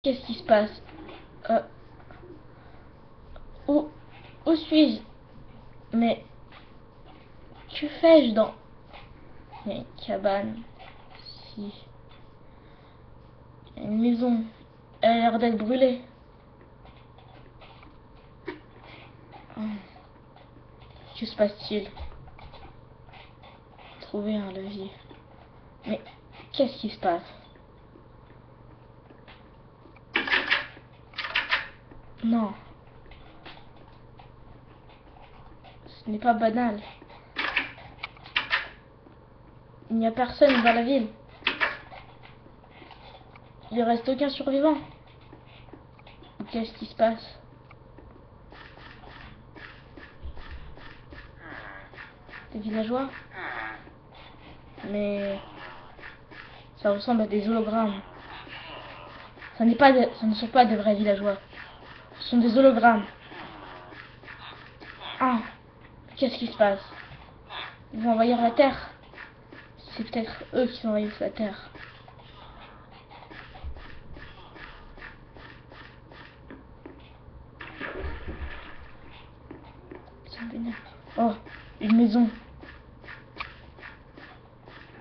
Qu'est-ce qui se passe? Euh, où où suis-je? Mais que fais-je dans une cabane? Si. Une maison. Elle a l'air d'être brûlée. Que se passe-t-il? Trouver un levier. Mais qu'est-ce qui se passe? Non. Ce n'est pas banal. Il n'y a personne dans la ville. Il ne reste aucun survivant. Qu'est-ce qui se passe? Des villageois? Mais ça ressemble à des hologrammes. Ce ne sont pas de vrais villageois. Ce sont des hologrammes. Ah, qu'est-ce qui se passe? Ils vont envahir la Terre. C'est peut-être eux qui envahissent la Terre. Oh, une maison.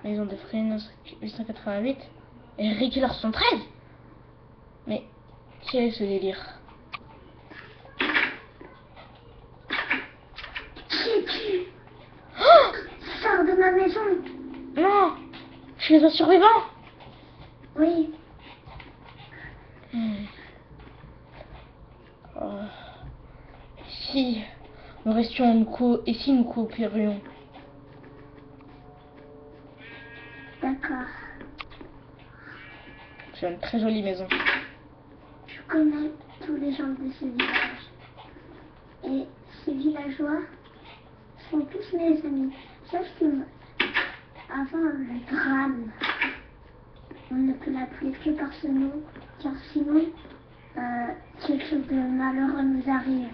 Maison de Fresnes 888. Et Regular 113. Mais quel est ce délire? Qui es-tu? Oh, sors de ma maison. Non, je suis un survivant. Oui. Oh. Si nous restions et si nous coopérions? D'accord. C'est une très jolie maison. Je connais tous les gens de ce village. Et ces villageois sont tous mes amis. Sauf que avant le drame, on ne peut l'appeler que par ce nom, car sinon, quelque chose de malheureux nous arrive.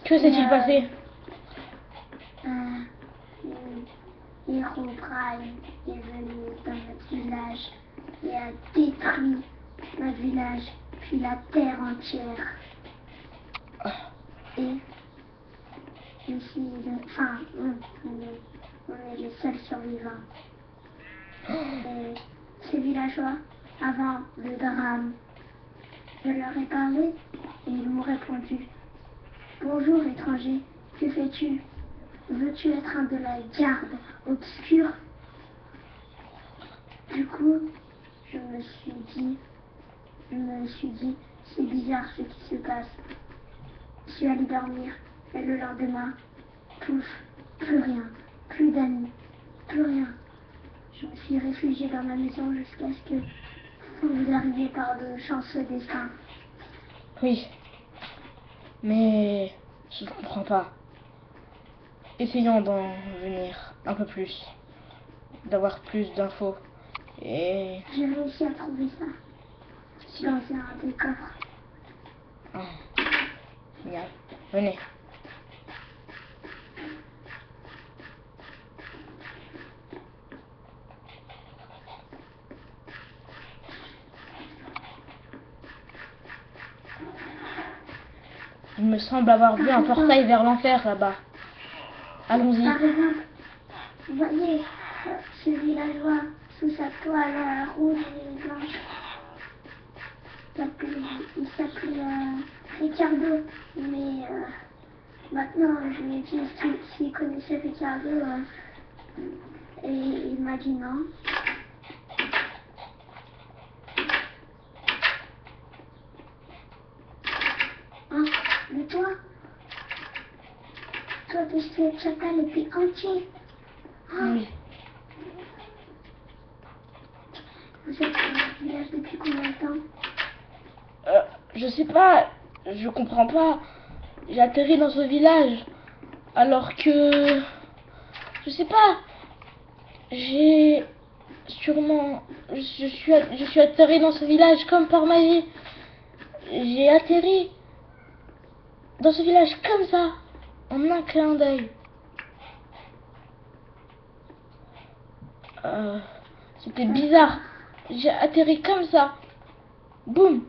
Que s'est-il passé? Herobrine est venu dans notre village et a détruit notre village, puis la terre entière. Et ici, enfin, on est les seuls survivants. Et ces villageois, avant le drame, je leur ai parlé et ils m'ont répondu: bonjour étranger, que fais-tu? Veux-tu être un de la garde obscure? Du coup, je me suis dit, c'est bizarre ce qui se passe. Je suis allée dormir et le lendemain, pouf, plus rien, plus d'amis, plus rien. Je me suis réfugiée dans ma maison jusqu'à ce que vous arriviez par de chanceux destins. Oui, mais je ne comprends pas. Essayons d'en venir un peu plus, d'avoir plus d'infos. Et j'ai réussi à trouver ça dans un des coffres. oh, génial. Venez. Il me semble avoir vu un portail vers l'enfer là-bas. Allons-y. Par exemple, vous voyez ce villageois sous sa toile rouge et blanche. Il s'appelait Ricardo, mais maintenant je lui ai dit s'il connaissait Ricardo et il m'a dit non. Ah, le toit de ce chacal était entier. Ah. Oui. Vous êtes dans le village depuis combien de temps? Je sais pas, je comprends pas. J'ai atterri dans ce village alors que je sais pas. J'ai sûrement je suis atterri dans ce village comme par magie. J'ai atterri dans ce village comme ça en un clin d'œil. C'était bizarre. J'ai atterri comme ça. Boum.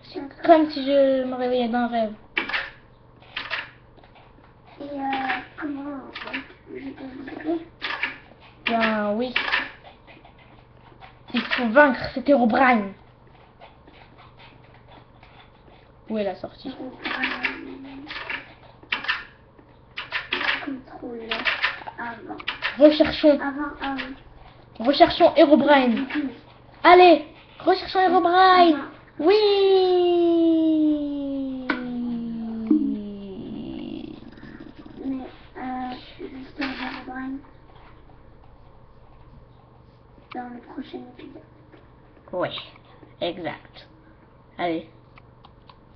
C'est comme si je me réveillais d'un rêve. Et comment je peux vous aider? Ben oui. Il faut vaincre cet Herobrine. Où est la sortie? Contrôle avant. Recherchons. Avant, Recherchons Herobrine. Allez, recherchons Herobrine. Oui. Mais juste Herobrine dans le prochain épisode. Oui, exact. Allez.